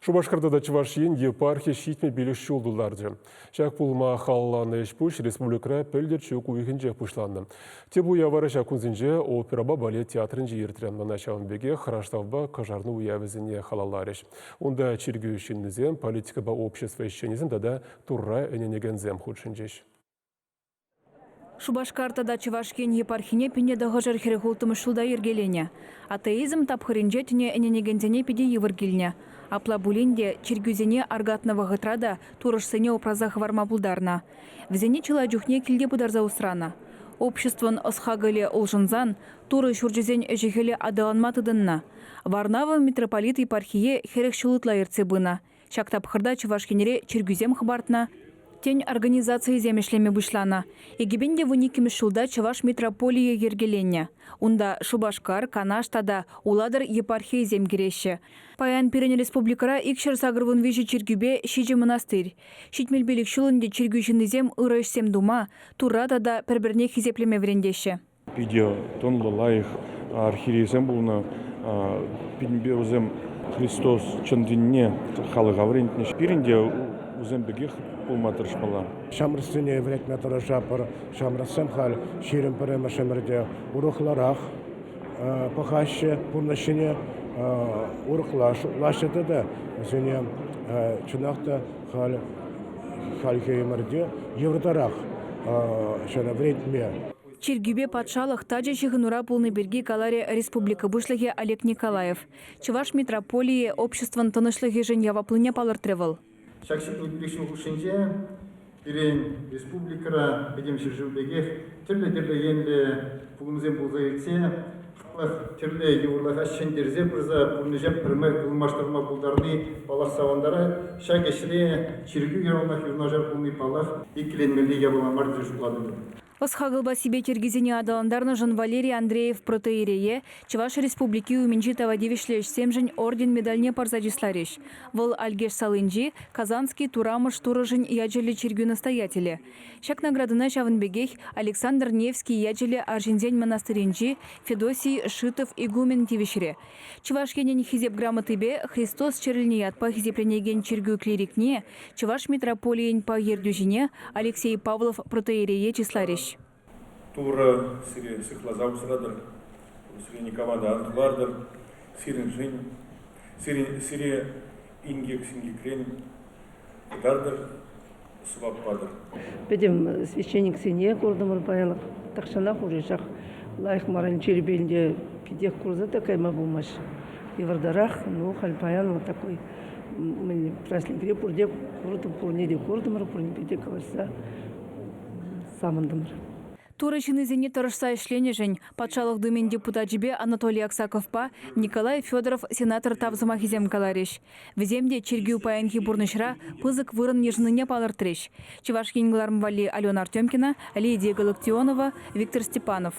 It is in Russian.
Шубашкардада Чувашин епархия шитме билікші олдыларды. Жак пулма халланы ішпуш республикра пөлдер чөк уйхынже пушланды. Тебу явары жакунзінже опера балет театрын жиыртырын началын беге храштавба кажарны уявізіне халаларыш. Онда чергю үшіннізен политика ба общество ішченізін дада турра өненеген зем худшынжеш. Шубашкартада Чувашкен епархине пенедағы жархері холтымышылда ергелене. Атеизм тапхырынже тіне эненегензене педе евіргеліне. Апла булинде чергюзене аргатного гытрада турышсыне опразах варма булдарна. Взене чыла жүхне килде бударза усрана. Обществон осхагыле олжынзан, туры шуржезен жехеле адаланматыдынна. Варнава митрополит епархие херек шылытла ерцебына. Шактапхырда Чувашкенере чергюзем хабартна. Тень организации земешлеме вышлана. Егебенде вуникимеш шулда Чуваш митрополия ергеленне. Унда Шубашкар, Канаштада, уладыр епархия земгереше. Паян Пирен республикара икшер сагырвын вижи чергюбе шиже монастырь. Шитмелбелик шулынде чергюшінізем ырышсем дума, турадада перберне хизеплеме врендеше. Видео тонлы лайых архиерейзем булна пинбеузем Христос чындинне халыга врендне шпиринде узембегих пулматырш бала. Шамрысыне вретме тора шапыр, шамрысым хал ширим пырема шамрде урухларах пахаще пурнашыне урухлаш лашыды да зене чунахта хал халхеймерде евротарах шана вретме. Чергюбе патшалық тажа шығынура полны берги каларе республика бұшлығы Олег Николаев. Чуваш митрополии обществон тынышлығы жын яваплыне палыртырывыл. Шакшыклы билікшін құшынже, Пирен республикара бедемші жылбегех, түрлі енді пұлымызен бұлза етсе, түрлі еурлаға шендерзе бірза бұлнежеп бірмі қылмаштырма бұлдарны балақ савандары, шак әшіре чергю еронлақ юрнажар бұлны балақ екіленмелі ябыламар жүршулады. Осхагылба себе тергизине адаландарны жын Валерий Андреев протеерее, Чуваш республики уменчитава девишлеш семжін орден медальне парзадислареш. Вол Альгеш Салынжи, Казанский турамыш турыжын яджелі чергю настоятеле. Шак наградына шавынбегех Александр Невский яджелі Аржинзень монастыринжи, Федосий Шитов игумен девишре. Чувашкенен хизеп грамотыбе Христос черліне ятпа хизепленеген чергю клирикне, Чуваш митрополиен па ердюжине Алексей Павлов протеерее числареш. Тура сире сихлазау срадыр, сире никавада антлардыр, сире жин, сире ингек сингекрен, дардыр, субаппадыр. Бедем священник сине курдымыр баялық, тақшана хуришақ, лайық маран черебелінде пидек курза такайма булмаш. Евардарах, ну, хальпаян вот такой, мы праздник репурдек, курдым, пурнеде курдымыр, пурне пидек каварса, самындымыр. Турышын изене тұрышса ішлене жын. Патшалық думен депутат жібе Анатолий Аксаковпа, Николай Федоров сенатор тавзыма хизем калареш. Віземде чергю паянхи бурнышра пызык вырын ежыныне палыртыреш. Чувашкин Глармвали Алена Артемкина, Лидия Галактионова, Виктор Степанов.